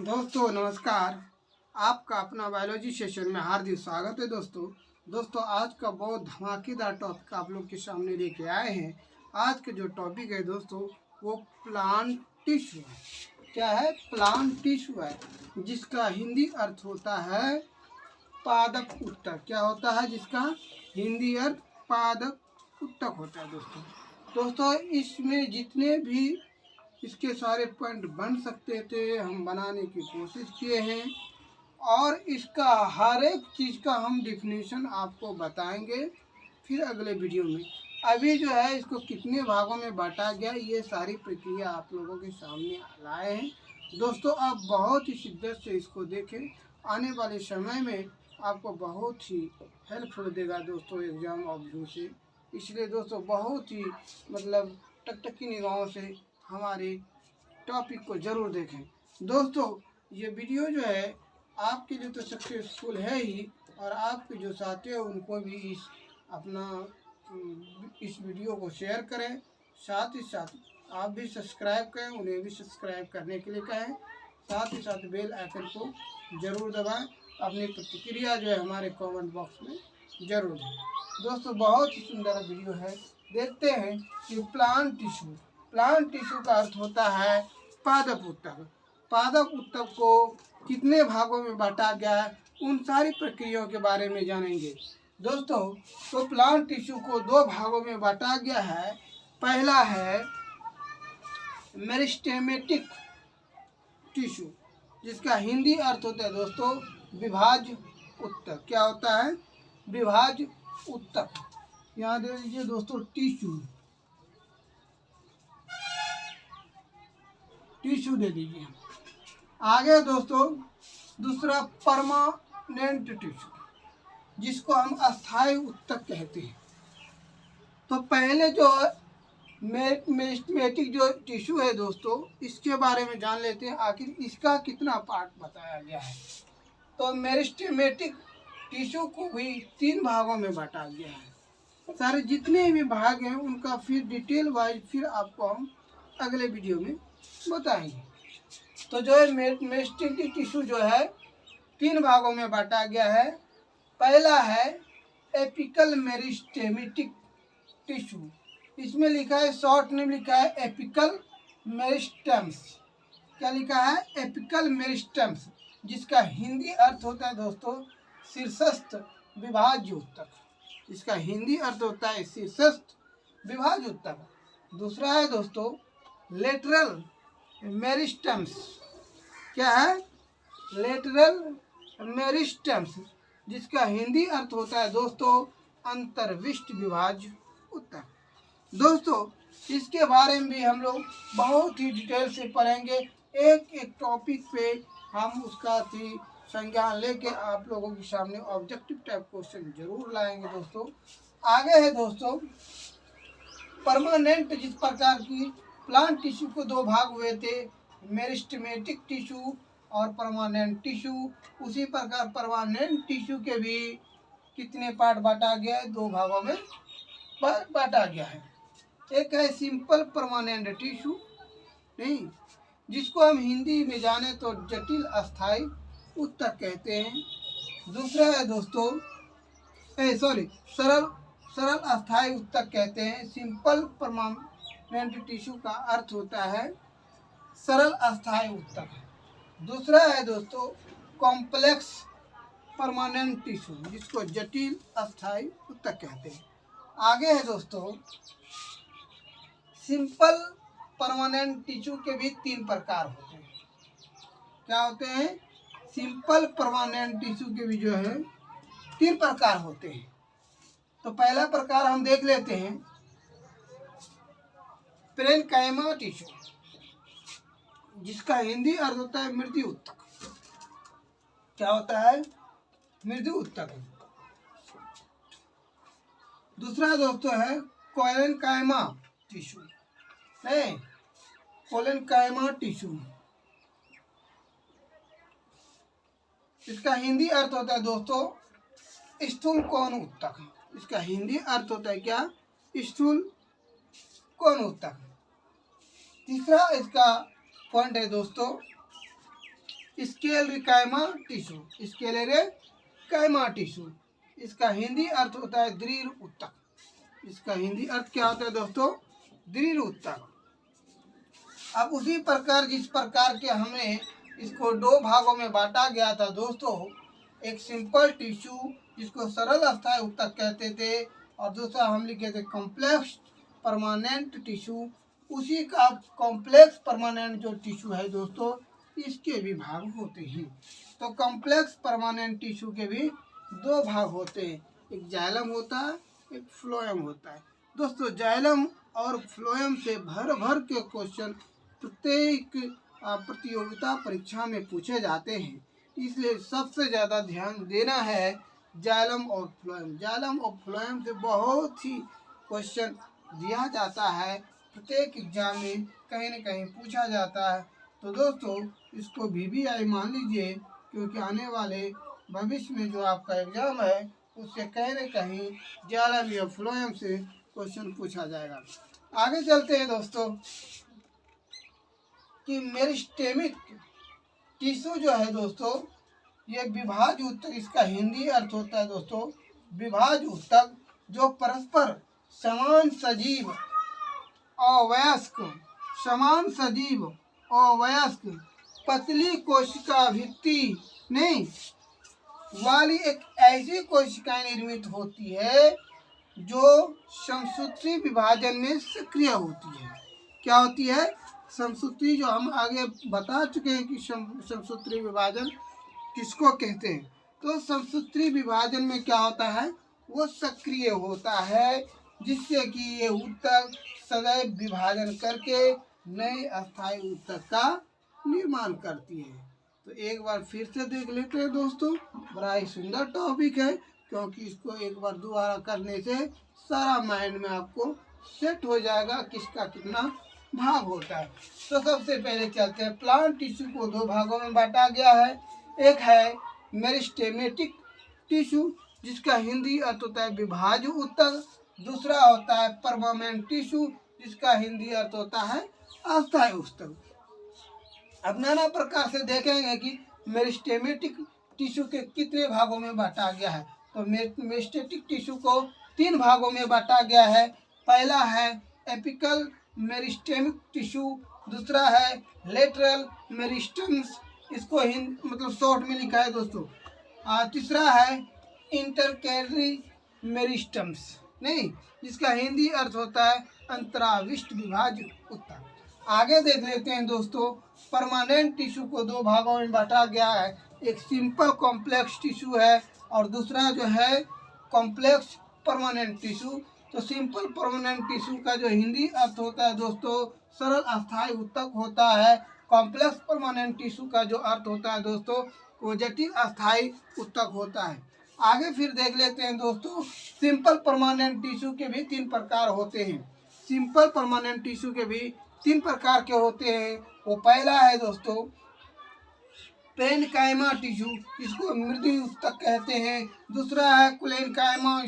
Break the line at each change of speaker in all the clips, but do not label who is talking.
दोस्तों नमस्कार। आपका अपना बायोलॉजी सेशन में हार्दिक स्वागत है। दोस्तों आज का बहुत धमाकेदार टॉपिक आप लोग के सामने लेके आए हैं। आज का जो टॉपिक है दोस्तों वो प्लांट टिश्यू है। क्या है? प्लांट टिश्यू है, जिसका हिंदी अर्थ होता है पादप उत्तक। क्या होता है? जिसका हिंदी अर्थ पादप उत्तक होता है। दोस्तों इसमें जितने भी इसके सारे पॉइंट बन सकते थे हम बनाने की कोशिश किए हैं, और इसका हर एक चीज़ का हम डिफिनीशन आपको बताएंगे फिर अगले वीडियो में। अभी जो है इसको कितने भागों में बांटा गया ये सारी प्रक्रिया आप लोगों के सामने लाए हैं। दोस्तों आप बहुत ही शिद्दत से इसको देखें, आने वाले समय में आपको बहुत ही हेल्पफुल देगा दोस्तों एग्ज़ाम ऑब्जू से। इसलिए दोस्तों बहुत ही टकटकी निगाहों से हमारे टॉपिक को ज़रूर देखें। दोस्तों ये वीडियो जो है आपके लिए तो सक्सेसफुल है ही, और आपके जो साथी हैं उनको भी इस वीडियो को शेयर करें। साथ ही साथ आप भी सब्सक्राइब करें, उन्हें भी सब्सक्राइब करने के लिए कहें। साथ ही साथ बेल आइकन को ज़रूर दबाएं। अपनी प्रतिक्रिया जो है हमारे कमेंट बॉक्स में ज़रूर दें। दोस्तों बहुत ही सुंदर वीडियो है, देखते हैं कि प्लांट टिश्यू का अर्थ होता है पादप उत्तक। पादप उत्तक को कितने भागों में बांटा गया है उन सारी प्रक्रियाओं के बारे में जानेंगे। दोस्तों तो प्लांट टिश्यू को दो भागों में बांटा गया है। पहला है मेरिस्टेमेटिक टिश्यू, जिसका हिंदी अर्थ होता है दोस्तों विभाज्य उत्तक। क्या होता है? विभाज्य उत्तक। यहाँ दे लीजिए दोस्तों टिश्यू दे दीजिए। आगे दोस्तों दूसरा परमानेंट टिश्यू, जिसको हम अस्थायी उत्तक कहते हैं। तो पहले जो मेरिस्टेमेटिक जो टिश्यू है दोस्तों, इसके बारे में जान लेते हैं आखिर इसका कितना पार्ट बताया गया है। तो मेरिस्टेमेटिक टिश्यू को भी तीन भागों में बांटा गया है। सारे जितने भी भाग हैं उनका फिर डिटेल वाइज फिर आपको हम अगले वीडियो में बताएंगे। तो जो है मेरिस्टेमेटिक टिश्यू जो है तीन भागों में बांटा गया है। पहला है एपिकल मेरिस्टेमेटिक टिश्यू। इसमें लिखा है, शॉर्ट नेम लिखा है एपिकल मेरिस्टेम्स। क्या लिखा है? एपिकल मेरिस्टेम्स, जिसका हिंदी अर्थ होता है दोस्तों शीर्षस्थ विभाज्य उत्तक। इसका हिंदी अर्थ होता है शीर्षस्थ विभाज्य उत्तक। दूसरा है दोस्तों लेटरल मेरिस्टेम्स। क्या है? लेटरल मेरिस्टेम्स, जिसका हिंदी अर्थ होता है दोस्तों अंतर्विष्ट विभाज्य उत्तक। दोस्तों इसके बारे में भी हम लोग बहुत ही डिटेल से पढ़ेंगे। एक एक टॉपिक पे हम उसका संज्ञान लेके आप लोगों के सामने ऑब्जेक्टिव टाइप क्वेश्चन जरूर लाएंगे। दोस्तों आगे है दोस्तों परमानेंट। जिस प्रकार की प्लांट टिश्यू को दो भाग हुए थे, मेरिस्टेमेटिक टिश्यू और परमानेंट टिश्यू, उसी प्रकार परमानेंट टिश्यू के भी कितने पार्ट बांटा गया है? दो भागों में बांटा गया है। एक है सिंपल परमानेंट टिश्यू, नहीं, जिसको हम हिंदी में जाने तो जटिल अस्थायी उत्तक कहते हैं। दूसरा है दोस्तों सरल अस्थायी उत्तक कहते हैं। सिंपल परमानेंट टिश्यू का अर्थ होता है सरल अस्थायी उत्तक। दूसरा है दोस्तों कॉम्प्लेक्स परमानेंट टिश्यू, जिसको जटिल अस्थायी उत्तक कहते हैं। आगे है दोस्तों सिंपल परमानेंट टिश्यू के भी तीन प्रकार होते हैं। क्या होते हैं? सिंपल परमानेंट टिश्यू के भी जो है तीन प्रकार होते हैं। तो पहला प्रकार हम देख लेते हैं पेरेन्काइमा टिश्यू, जिसका हिंदी अर्थ होता है मृदु उत्तक। क्या होता है? मृदु उत्तक। दूसरा दोस्तों है कोलेनकाइमा टिश्यू, नहीं, कोलेनकाइमा टिश्यू। इसका हिंदी अर्थ होता है दोस्तों स्थूल कोण उत्तक। इसका हिंदी अर्थ होता है क्या? स्थूल कोण उत्तक। तीसरा इसका पॉइंट है दोस्तों स्क्लेरेकाइमा टिश्यू, स्क्लेरेकाइमा टिश्यू। इसका हिंदी अर्थ होता है दृढ़ ऊतक। इसका हिंदी अर्थ क्या होता है दोस्तों? दृढ़ ऊतक। अब उसी प्रकार जिस प्रकार के हमें इसको दो भागों में बांटा गया था दोस्तों, एक सिंपल टिश्यू जिसको सरल अस्थायी ऊतक कहते थे, और दूसरा हम लिखे थे कॉम्प्लेक्स परमानेंट टिश्यू। उसी का कॉम्प्लेक्स परमानेंट जो टिश्यू है दोस्तों, इसके भी भाग होते हैं। तो कॉम्प्लेक्स परमानेंट टिश्यू के भी दो भाग होते हैं, एक जाइलम होता है, एक फ्लोएम होता है। दोस्तों जाइलम और फ्लोएम से भर भर के क्वेश्चन प्रत्येक प्रतियोगिता परीक्षा में पूछे जाते हैं, इसलिए सबसे ज़्यादा ध्यान देना है जाइलम और फ्लोएम। जाइलम और फ्लोएम से बहुत ही क्वेश्चन दिया जाता है, प्रत्येक एग्जाम में कहीं न कहीं पूछा जाता है। तो दोस्तों इसको VVI मान लीजिए, क्योंकि आने वाले भविष्य में जो आपका एग्जाम है उससे कहीं न कहीं जाइलम या फ्लोएम से क्वेश्चन पूछा जाएगा। आगे चलते हैं दोस्तों कि मेरिस्टेमिक टिश्यू जो है दोस्तों, ये विभाज्य ऊतक, इसका हिंदी अर्थ होता है दोस्तों विभाज्य ऊतक, जो परस्पर समान सजीव अवयस्क पतली कोशिका भित्ति नहीं वाली एक ऐसी कोशिकाएं निर्मित होती है जो समसूत्री विभाजन में सक्रिय होती है। क्या होती है? समसूत्री, जो हम आगे बता चुके हैं कि समसूत्री विभाजन किसको कहते हैं। तो समसूत्री विभाजन में क्या होता है? वो सक्रिय होता है, जिससे कि ये ऊतक सदैव विभाजन करके नए अस्थायी ऊतक का निर्माण करती है। तो एक बार फिर से देख लेते हैं दोस्तों, बड़ा ही सुंदर टॉपिक है, क्योंकि इसको एक बार दोबारा करने से सारा माइंड में आपको सेट हो जाएगा किसका कितना भाग होता है। तो सबसे पहले चलते हैं, प्लांट टिश्यू को दो भागों में बांटा गया है। एक है मेरिस्टेमेटिक टिश्यू, जिसका हिंदी अर्थ होता है विभाज्य ऊतक। दूसरा होता है परमानेंट टिश्यू, जिसका हिंदी अर्थ होता है अस्थायी ऊतक। अब नाना प्रकार से देखेंगे कि मेरिस्टेमेटिक टिश्यू के कितने भागों में बांटा गया है। तो मेरिस्टेटिक टिश्यू को तीन भागों में बांटा गया है। पहला है एपिकल मेरिस्टेमिक टिश्यू, दूसरा है लेटरल मेरिस्टम्स, इसको मतलब शॉर्ट में लिखा है दोस्तों। तीसरा है इंटरकैलरी मेरिस्टम्स नहीं, जिसका हिंदी अर्थ होता है अंतराविष्ट विभाज्य ऊतक। आगे देख लेते हैं दोस्तों, परमानेंट टिश्यू को दो भागों में बांटा गया है। एक सिंपल कॉम्प्लेक्स टिश्यू है और दूसरा जो है कॉम्प्लेक्स परमानेंट टिश्यू। तो सिंपल परमानेंट टिश्यू का जो हिंदी अर्थ होता है दोस्तों सरल अस्थायी ऊतक होता है। कॉम्प्लेक्स परमानेंट टिश्यू का जो अर्थ होता है दोस्तों वो जटिल अस्थायी ऊतक होता है। आगे फिर देख लेते हैं दोस्तों, सिंपल परमानेंट टिश्यू के भी तीन प्रकार होते हैं। सिंपल परमानेंट टिश्यू के भी तीन प्रकार के होते हैं। वो पहला है दोस्तों पेरेन्काइमा टिश्यू, जिसको मृदु ऊतक कहते हैं। दूसरा है क्लेरेकाइमा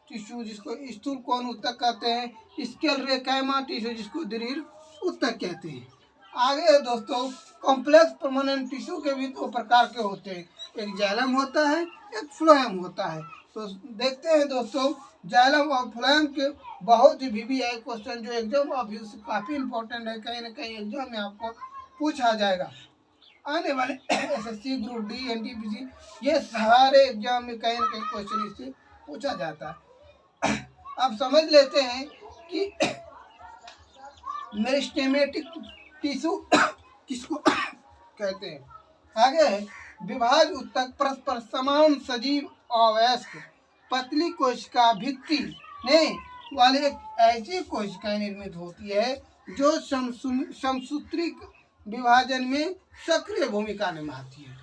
टिश्यू, जिसको स्थूल कोण ऊतक कहते हैं। स्क्लेरेकाइमा टिश्यू, जिसको दृढ़ ऊतक कहते हैं। आगे है दोस्तों कॉम्प्लेक्स परमानेंट टिश्यू के भी दो प्रकार के होते हैं, एक जाइलम होता है, एक फ्लोएम होता है। तो देखते हैं दोस्तों जाइलम और फ्लोएम के बहुत ही VVI क्वेश्चन जो एग्जाम अभी काफ़ी इंपॉर्टेंट है, कहीं ना कहीं एग्जाम में आपको पूछा जाएगा। आने वाले SSC ग्रुप D NTPC ये सारे एग्जाम में कहीं ना कहीं क्वेश्चन इससे पूछा जाता है। अब समझ लेते हैं कि मेरिस्टेमेटिक टिश्यू किसको कहते हैं। आगे है विभाज्य ऊतक, परस्पर समान सजीव अवयस्क पतली कोशिका भित्ति नहीं वाली एक ऐसी कोशिकाएं निर्मित होती है जो समसूत्री विभाजन में सक्रिय भूमिका निभाती है।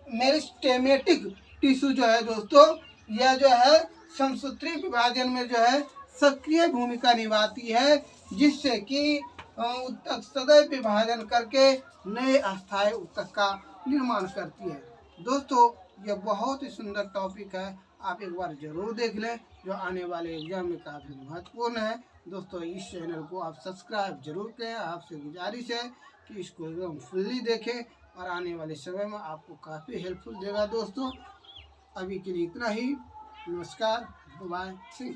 मेरिस्टेमेटिक टिश्यू जो है दोस्तों, यह जो है समसूत्री विभाजन में जो है सक्रिय भूमिका निभाती है, जिससे कि ऊतक सदैव विभाजन करके नए अस्थायी ऊतक का निर्माण करती है। दोस्तों यह बहुत ही सुंदर टॉपिक है, आप एक बार ज़रूर देख लें, जो आने वाले एग्ज़ाम में काफ़ी महत्वपूर्ण है। दोस्तों इस चैनल को आप सब्सक्राइब जरूर करें। आपसे गुजारिश है कि इसको एकदम फुल्ली देखें और आने वाले समय में आपको काफ़ी हेल्पफुल देगा। दोस्तों अभी के लिए इतना ही। नमस्कार, बाय, सी।